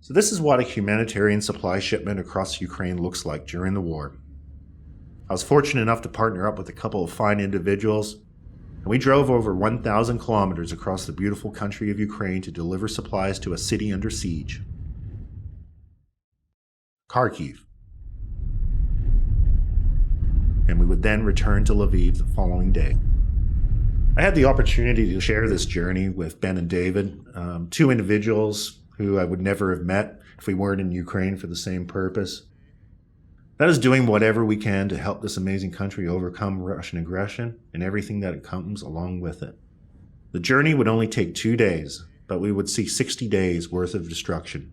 So this is what a humanitarian supply shipment across Ukraine looks like during the war. I was fortunate enough to partner up with a couple of fine individuals, and we drove over 1,000 kilometers across the beautiful country of Ukraine to deliver supplies to a city under siege. Kharkiv. And we would then return to Lviv the following day. I had the opportunity to share this journey with Ben and David, two individuals who I would never have met if we weren't in Ukraine for the same purpose. That is doing whatever we can to help this amazing country overcome Russian aggression and everything that comes along with it. The journey would only take 2 days, but we would see 60 days worth of destruction.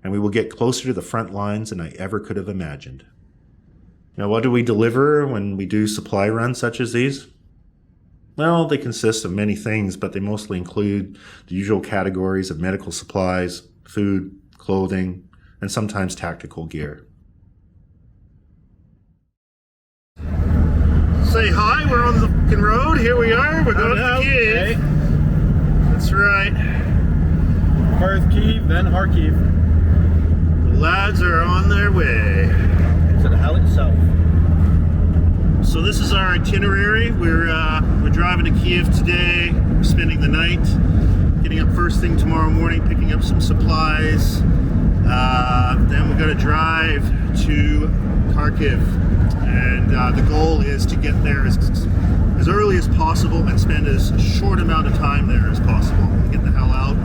And we will get closer to the front lines than I ever could have imagined. Now, what do we deliver when we do supply runs such as these? Well, they consist of many things, but they mostly include the usual categories of medical supplies, food, clothing, and sometimes tactical gear. Say hi, we're on the fucking road. Here we are. We're going to Kyiv. Okay. That's right. First Kyiv, then Kharkiv. The lads are on their way. To the hell itself. So this is our itinerary. We're driving to Kyiv today. We're spending the night, getting up first thing tomorrow morning, picking up some supplies. Then we're going to drive to Kharkiv, and the goal is to get there as early as possible and spend as short amount of time there as possible. Get the hell out,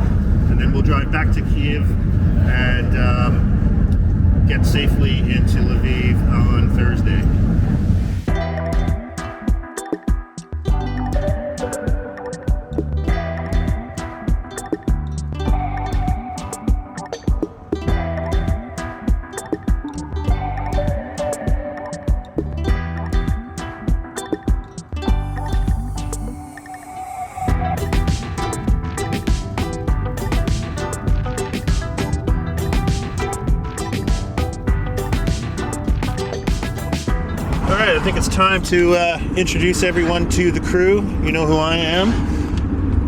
and then we'll drive back to Kyiv and get safely into Lviv on Thursday. I think it's time to introduce everyone to the crew. You know who I am.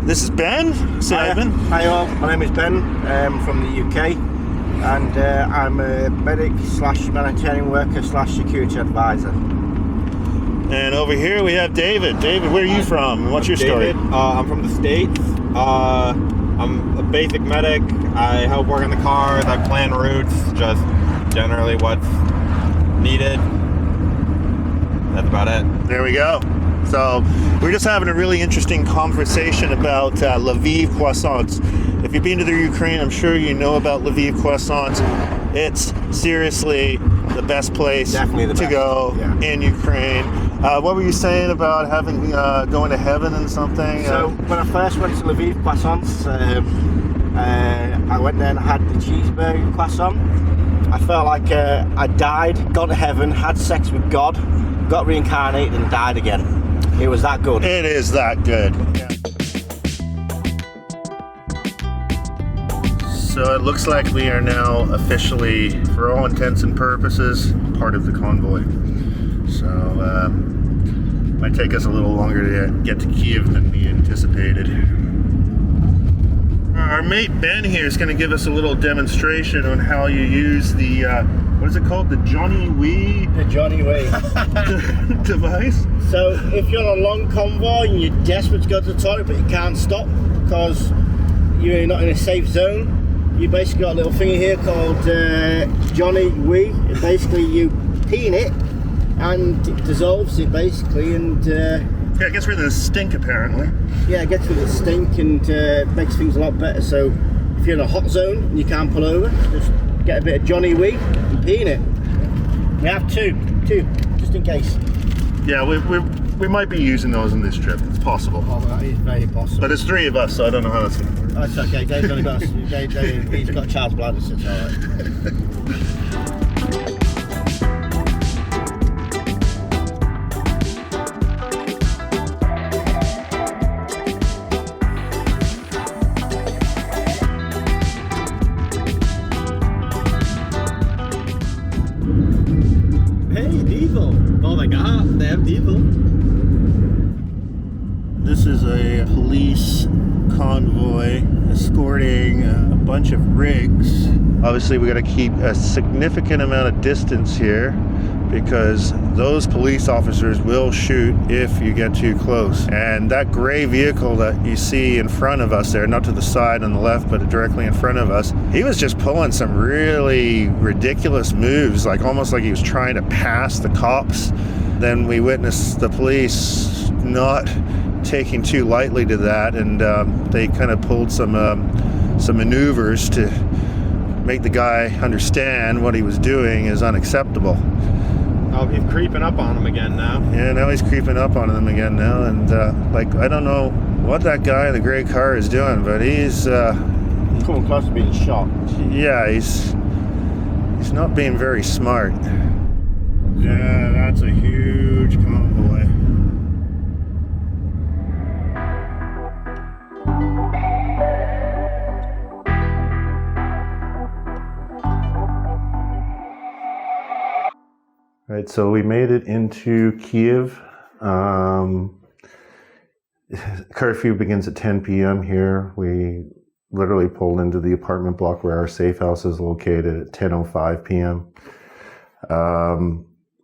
This is Ben. Say hi, Ben. Hi all, my name is Ben. I'm from the UK, and I'm a medic / humanitarian worker / security advisor. And over here we have David. David, where are you from? What's your story? I'm from the States. I'm a basic medic. I help work on the cars. I plan routes, just generally what's needed. That's about it. There we go. So we're just having a really interesting conversation about Lviv croissants. If you've been to the Ukraine, I'm sure you know about Lviv croissants. It's seriously the best place to go in Ukraine. What were you saying about having going to heaven and something? So when I first went to Lviv croissants, I went there and had the cheeseburger croissant. I felt like I died, got to heaven, had sex with God, got reincarnated and died again. It was that good. It is that good. Yeah. So it looks like we are now officially, for all intents and purposes, part of the convoy. So might take us a little longer to get to Kyiv than we anticipated. Our mate Ben here is going to give us a little demonstration on how you use the, what is it called? The Johnny Wee? The Johnny Wee. device? So if you're on a long convoy and you're desperate to go to the toilet but you can't stop because you're not in a safe zone, you basically got a little thingy here called Johnny Wee. Basically you pee in it and it dissolves it basically, and yeah, it gets rid of the stink apparently. Yeah, it gets rid of the stink and makes things a lot better. So if you're in a hot zone and you can't pull over, just get a bit of Johnny Wee and pee in it. We have two, just in case. Yeah, we might be using those in this trip. It's possible. Oh, that is very possible. But it's 3 of us, so I don't know how that's going to work. That's okay. Dave's only got he's got child's bladder, so it's all right. This is a police convoy escorting a bunch of rigs. Obviously, we got to keep a significant amount of distance here because those police officers will shoot if you get too close. And that gray vehicle that you see in front of us there, not to the side on the left, but directly in front of us, he was just pulling some really ridiculous moves, like almost like he was trying to pass the cops. Then we witnessed the police not taking too lightly to that, and they kind of pulled some maneuvers to make the guy understand what he was doing is unacceptable. Oh, he's creeping up on him again now. Yeah, now he's creeping up on them again now, and I don't know what that guy in the gray car is doing, but he's Coming close to being shot. yeah, he's not being very smart. Yeah, that's a huge convoy. Right, so we made it into Kyiv. Curfew begins at 10 p.m. here. We literally pulled into the apartment block where our safe house is located at 10:05 p.m.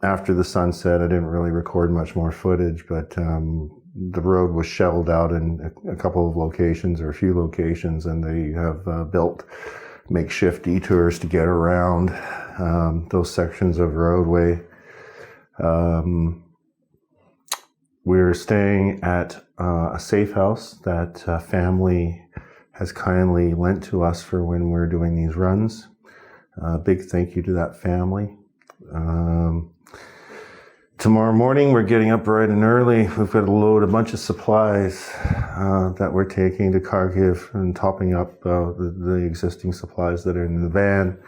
After the sunset, I didn't really record much more footage, but the road was shelled out in a couple of locations, or a few locations, and they have built makeshift detours to get around those sections of roadway. We're staying at a safe house that a family has kindly lent to us for when we're doing these runs. Big thank you to that family. Tomorrow morning, we're getting up bright and early. We've got to load a bunch of supplies that we're taking to Kharkiv and topping up the existing supplies that are in the van.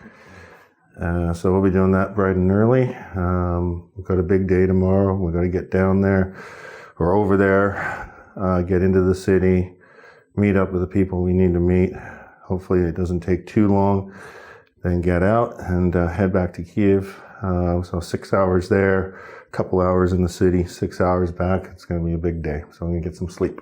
So we'll be doing that bright and early. We've got a big day tomorrow. We've got to get down there or over there, get into the city, meet up with the people we need to meet. Hopefully it doesn't take too long. Then get out and head back to Kyiv. So 6 hours there, a couple hours in the city, 6 hours back. It's going to be a big day. So I'm going to get some sleep.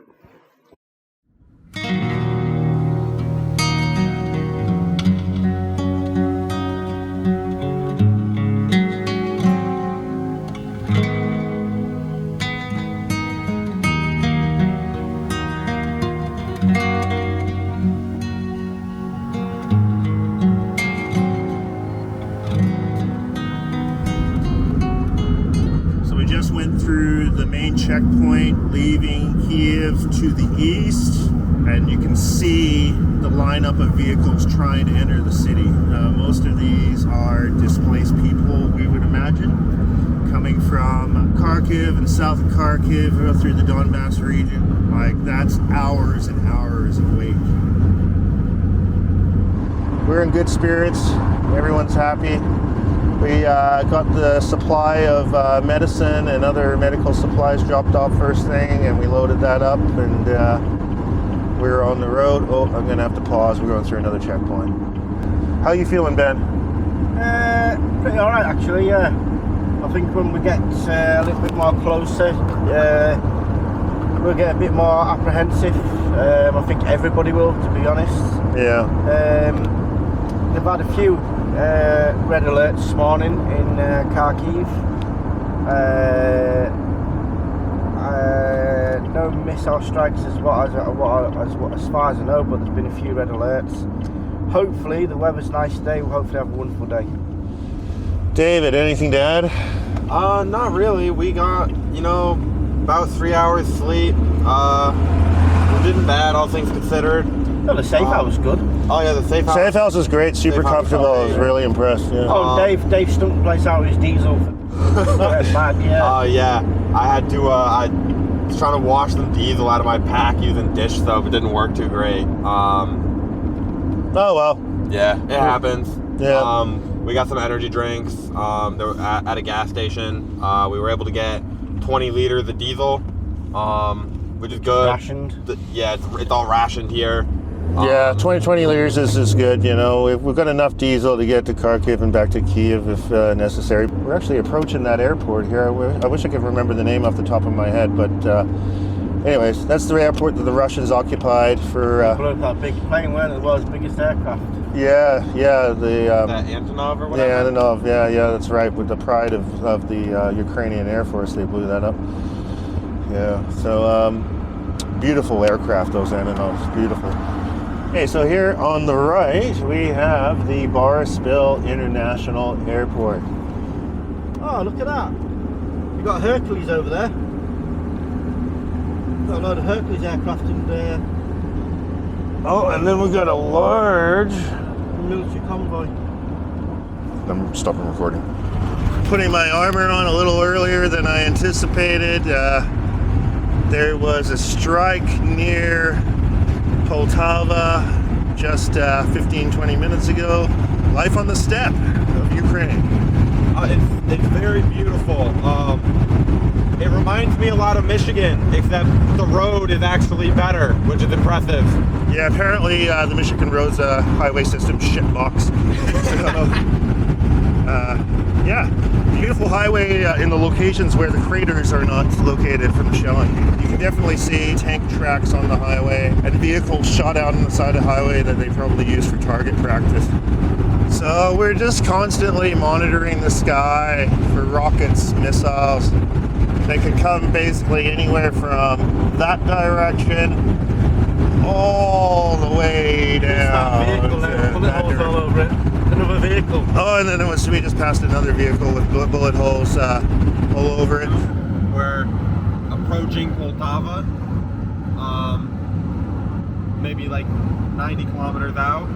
Through the main checkpoint, leaving Kyiv to the east, and you can see the lineup of vehicles trying to enter the city. Most of these are displaced people, we would imagine, coming from Kharkiv and south of Kharkiv through the Donbass region. Like, that's hours and hours of wait. We're in good spirits. Everyone's happy. We got the supply of medicine and other medical supplies dropped off first thing, and we loaded that up, and we're on the road. Oh, I'm going to have to pause. We're going through another checkpoint. How you feeling, Ben? Pretty alright, actually, yeah. I think when we get a little bit more closer, we'll get a bit more apprehensive. I think everybody will, to be honest. Yeah. They've had a few red alerts this morning in Kharkiv. No missile strikes as far as I know, but there's been a few red alerts. Hopefully the weather's nice today. We'll hopefully have a wonderful day. David, anything to add? Not really. We got, about 3 hours sleep. We didn't bad, all things considered. No, the safe house was good. Oh yeah, the safe house. Safe house is great, super comfortable. I was really impressed. Yeah. Oh, Dave stunk the place out with his diesel. Mad, yeah. Yeah. I had to. I was trying to wash some diesel out of my pack using dish soap. It didn't work too great. Oh well. Yeah, it happens. Yeah. We got some energy drinks. They were at a gas station. We were able to get 20 liters of diesel, which is good. Rationed. Yeah, it's all rationed here. Yeah, 20 liters is good. We've got enough diesel to get to Kharkiv and back to Kyiv if necessary. We're actually approaching that airport here. I wish I could remember the name off the top of my head, but anyways, that's the airport that the Russians occupied for. Blew up that big plane, weren't it? The world's biggest aircraft. Yeah, the That Antonov or whatever? yeah, Antonov, yeah, that's right. With the pride of the Ukrainian Air Force, they blew that up. Yeah, so beautiful aircraft, those Antonovs, beautiful. Okay, so here on the right we have the Boryspil International Airport. Oh, look at that. You got Hercules over there. Got a load of Hercules aircraft and Oh, and then we got a large. military convoy. I'm stopping recording. Putting my armor on a little earlier than I anticipated. There was a strike near Poltava just 15-20 minutes ago. Life on the steppe of Ukraine. It's very beautiful. It reminds me a lot of Michigan, except the road is actually better, which is impressive. Yeah, apparently the Michigan roads highway system shitbox. Yeah, beautiful highway in the locations where the craters are not located from the shelling. You can definitely see tank tracks on the highway and vehicles shot out on the side of the highway that they probably use for target practice. So we're just constantly monitoring the sky for rockets, missiles. They could come basically anywhere from that direction all the way down. That vehicle there, bullet holes all over it. Another vehicle. Oh, and then we just passed another vehicle with bullet holes all over it. We're approaching Poltava, maybe like 90 kilometers out.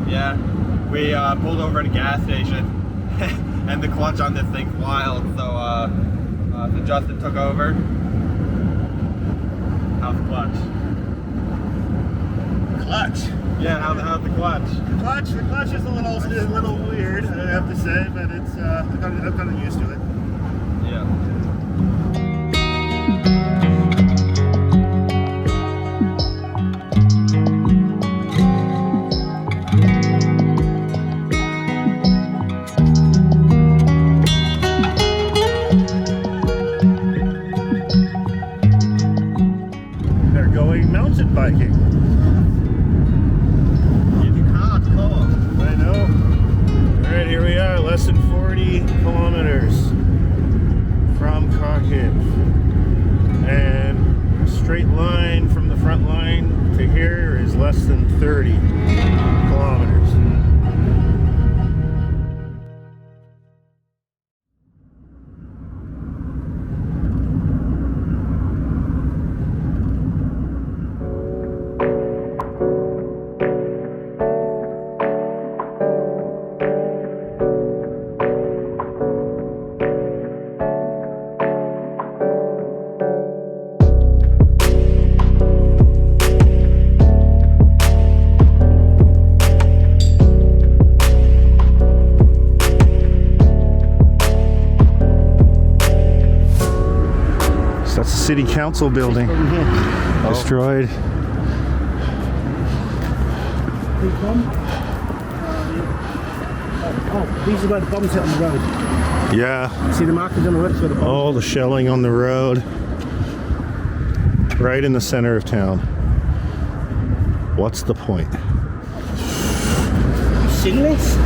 Yeah, we pulled over at a gas station, and the clutch on this thing's wild, so Justin took over. How's the clutch? Clutch. Yeah, how's the clutch? The clutch is a little weird, I have to say, but it's I've gotten used to it. Yeah. They're going mountain biking. I know. Alright, here we are, less than 40 kilometers from Kharkiv. And a straight line from the front line to here is less than 30 kilometers. That's the city council building. Destroyed. Oh, these are where the bombs hit on the road. Yeah. See the markers on the road? The All the shelling on the road. Right in the center of town. What's the point? You seen this?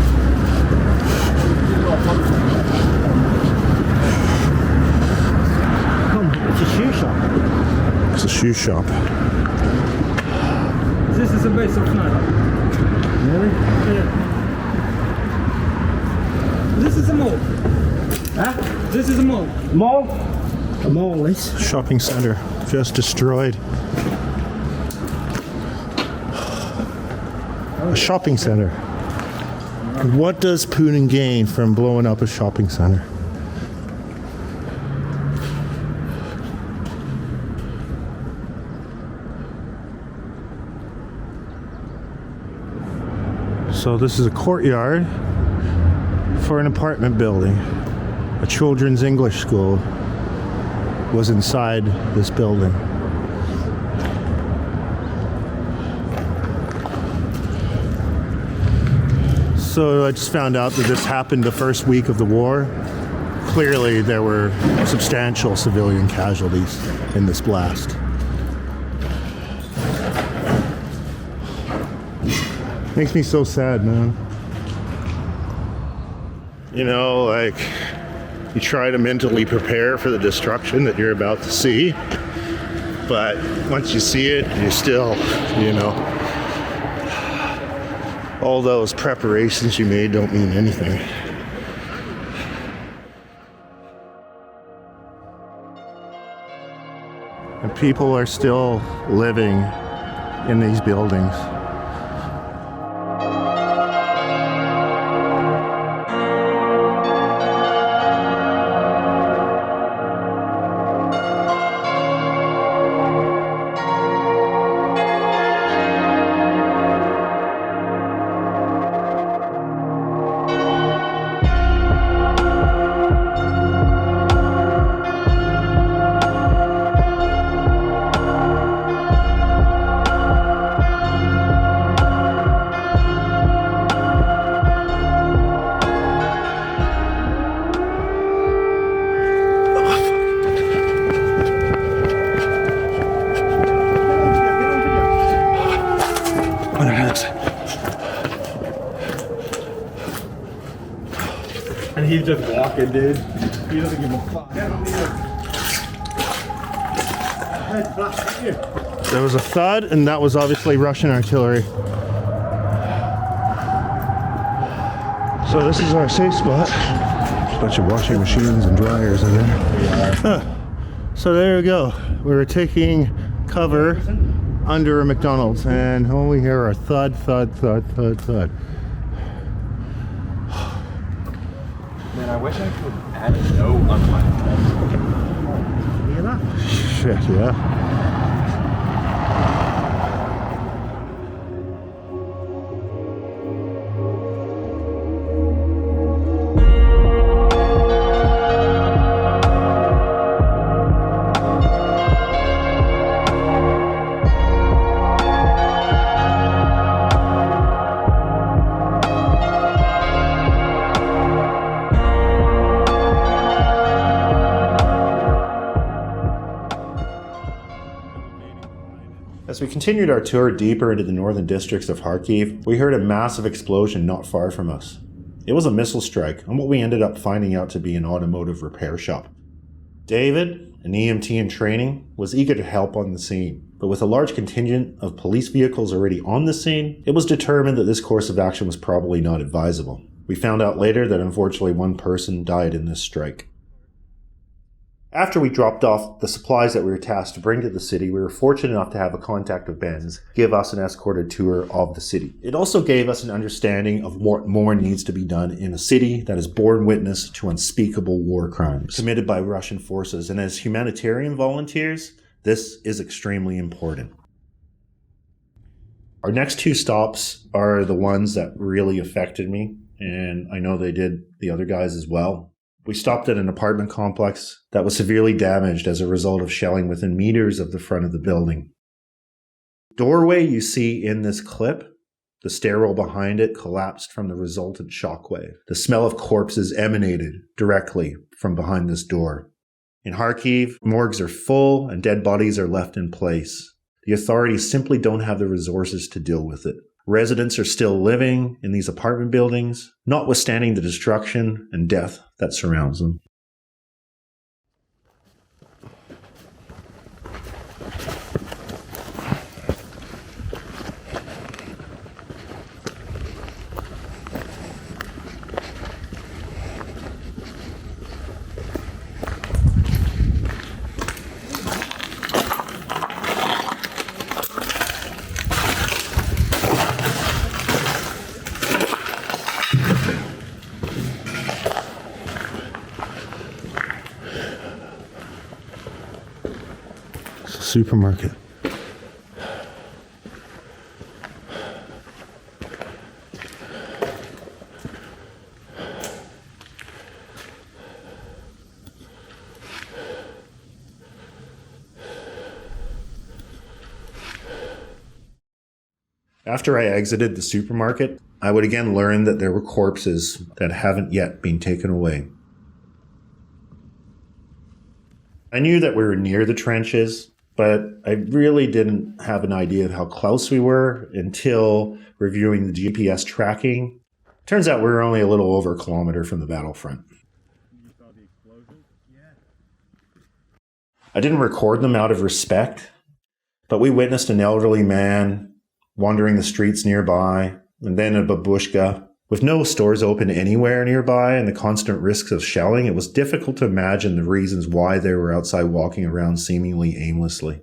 It's a shoe shop. It's a shoe shop. This is a base of Sniper. Really? Yeah. This is a mall. Huh? This is a mall. Mall? A mall, this. Shopping center just destroyed. A shopping center. What does Putin gain from blowing up a shopping center? So this is a courtyard for an apartment building. A children's English school was inside this building. So I just found out that this happened the first week of the war. Clearly, there were substantial civilian casualties in this blast. Makes me so sad, man. You know, like, you try to mentally prepare for the destruction that you're about to see, but once you see it, you still, you know, all those preparations you made don't mean anything. And people are still living in these buildings. And he's just walking, dude. He doesn't give a fuck. There was a thud, and that was obviously Russian artillery. So this is our safe spot. A bunch of washing machines and dryers in there. So there we go. We were taking cover under a McDonald's, and all we hear are thud, thud, thud, thud, thud. Man, I wish I could add a note on my phone. Hear that? Shit, yeah. As we continued our tour deeper into the northern districts of Kharkiv, we heard a massive explosion not far from us. It was a missile strike on what we ended up finding out to be an automotive repair shop. David, an EMT in training, was eager to help on the scene, but with a large contingent of police vehicles already on the scene, it was determined that this course of action was probably not advisable. We found out later that unfortunately one person died in this strike. After we dropped off the supplies that we were tasked to bring to the city, we were fortunate enough to have a contact of Ben's give us an escorted tour of the city. It also gave us an understanding of what more needs to be done in a city that has borne witness to unspeakable war crimes committed by Russian forces, and as humanitarian volunteers, this is extremely important. Our next two stops are the ones that really affected me, and I know they did the other guys as well. We stopped at an apartment complex that was severely damaged as a result of shelling within meters of the front of the building. Doorway you see in this clip, the stairwell behind it collapsed from the resultant shockwave. The smell of corpses emanated directly from behind this door. In Kharkiv, morgues are full and dead bodies are left in place. The authorities simply don't have the resources to deal with it. Residents are still living in these apartment buildings, notwithstanding the destruction and death that surrounds them. Supermarket. After I exited the supermarket, I would again learn that there were corpses that haven't yet been taken away. I knew that we were near the trenches, but I really didn't have an idea of how close we were until reviewing the GPS tracking. Turns out we were only a little over a kilometer from the battlefront. You saw the explosions? Yeah. I didn't record them out of respect, but we witnessed an elderly man wandering the streets nearby, and then a babushka. With no stores open anywhere nearby and the constant risks of shelling, it was difficult to imagine the reasons why they were outside walking around seemingly aimlessly.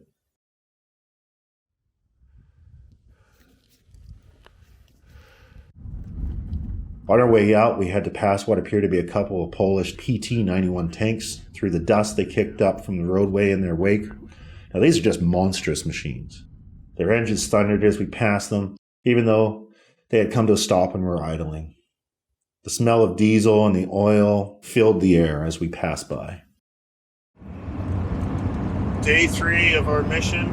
On our way out, we had to pass what appeared to be a couple of Polish PT-91 tanks. Through the dust they kicked up from the roadway in their wake. Now, these are just monstrous machines. Their engines thundered as we passed them, even though they had come to a stop and were idling. The smell of diesel and the oil filled the air as we passed by. Day 3 of our mission.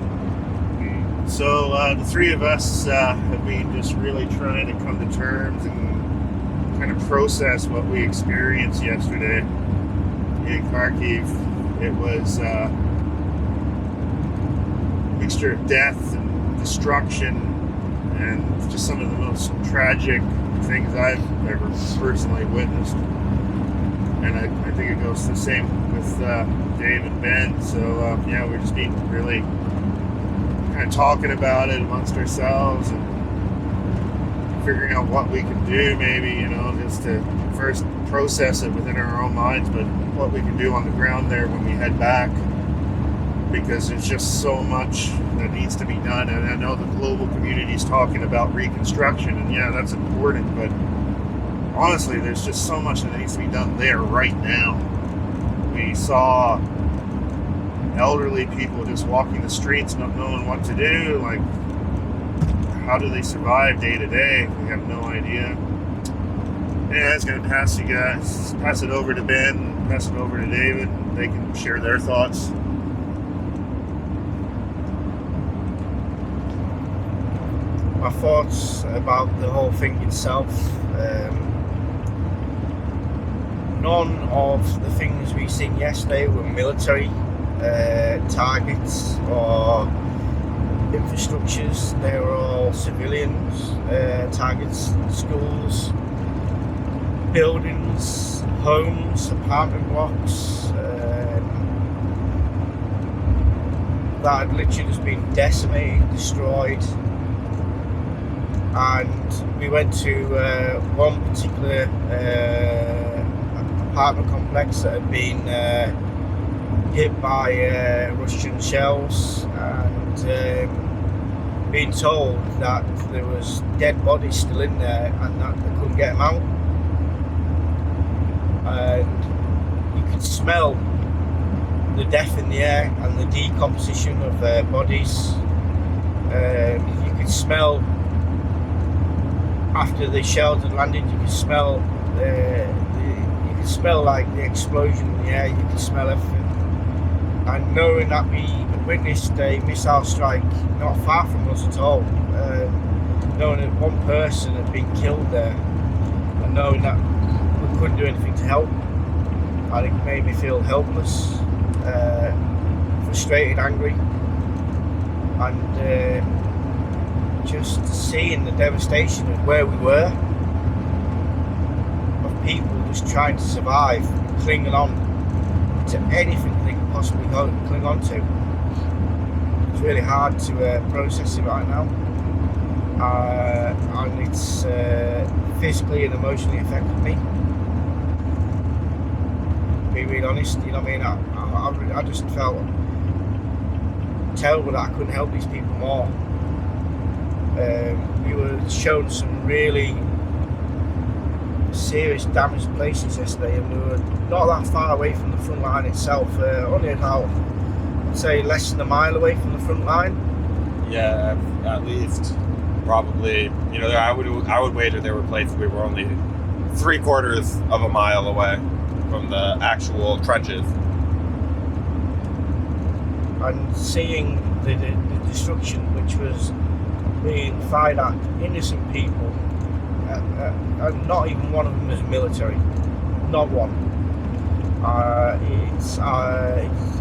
So the three of us have been just really trying to come to terms and kind of process what we experienced yesterday in Kharkiv. It was a mixture of death and destruction and just some of the most tragic things I've ever personally witnessed. And I think it goes the same with Dave and Ben. So yeah, we're just being really kind of talking about it amongst ourselves and figuring out what we can do, maybe, you know, just to first process it within our own minds, but what we can do on the ground there when we head back, because there's just so much that needs to be done. And I know the global community is talking about reconstruction, and yeah, that's important, but honestly, there's just so much that needs to be done there right now. We saw elderly people just walking the streets, not knowing what to do. Like, how do they survive day to day? We have no idea. Yeah, I was going to pass it over to Ben, pass it over to David. They can share their thoughts. My thoughts about the whole thing itself. None of the things we seen yesterday were military targets or infrastructures. They were all civilians targets, schools, buildings, homes, apartment blocks that had literally just been decimated, destroyed. And we went to one particular apartment complex that had been hit by Russian shells, and being told that there was dead bodies still in there and that they couldn't get them out. And you could smell the death in the air and the decomposition of bodies. You could smell, after the shells had landed, you could smell like the explosion in the air. You could smell everything. And knowing that we witnessed a missile strike not far from us at all, knowing that one person had been killed there, and knowing that we couldn't do anything to help, I think it made me feel helpless, frustrated, angry, and just seeing the devastation of where we were, of people just trying to survive, clinging on to anything they could possibly cling on to. It's really hard to process it right now, and it's physically and emotionally affected me. Being really honest, you know what I mean? I just felt terrible that I couldn't help these people more. We were shown some really serious damaged places yesterday, and we were not that far away from the front line itself, only about, I'd say, less than a mile away from the front line. Yeah, at least probably, you know, I would wager there were places we were only 3/4 of a mile away from the actual trenches. And seeing the destruction which was being fired at innocent people, and not even one of them is military, not one.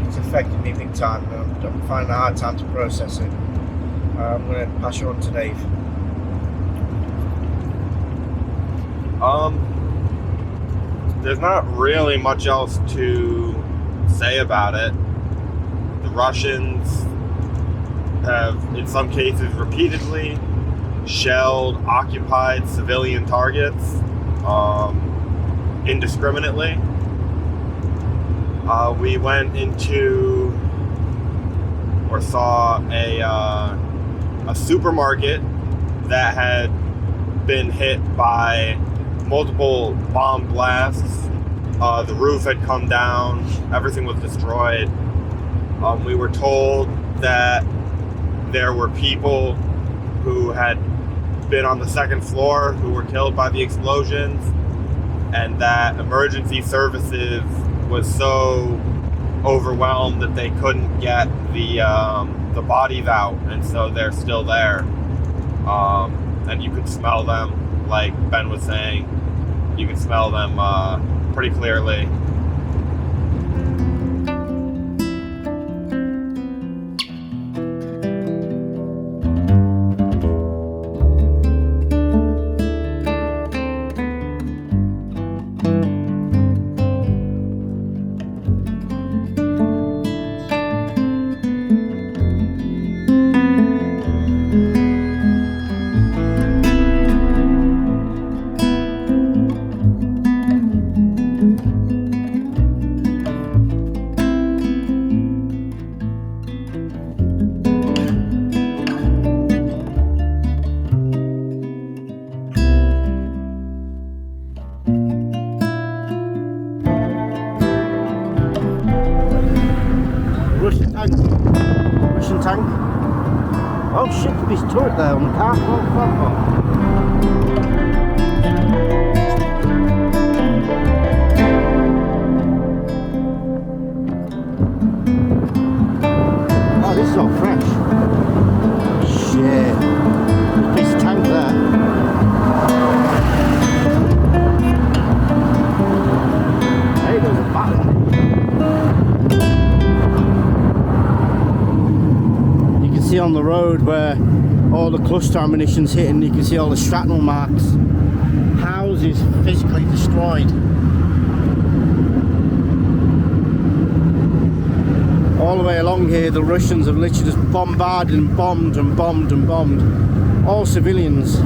It's affected me big time. I'm finding a hard time to process it. I'm going to pass you on to Dave. There's not really much else to say about it. The Russians have, in some cases, repeatedly shelled occupied civilian targets indiscriminately. We went into or saw a supermarket that had been hit by multiple bomb blasts. The roof had come down, everything was destroyed. We were told that there were people who had been on the second floor who were killed by the explosions, and that emergency services was so overwhelmed that they couldn't get the bodies out, and so they're still there. And you could smell them, like Ben was saying. You could smell them pretty clearly. Russian tank. Oh shit, there's a turret there on the car. Oh, this is all fresh. Shit. There's a tank there. Hey, there's a battle. See on the road where all the cluster ammunition's hitting, you can see all the shrapnel marks. Houses physically destroyed. All the way along here, the Russians have literally just bombarded and bombed and bombed and bombed. All civilians.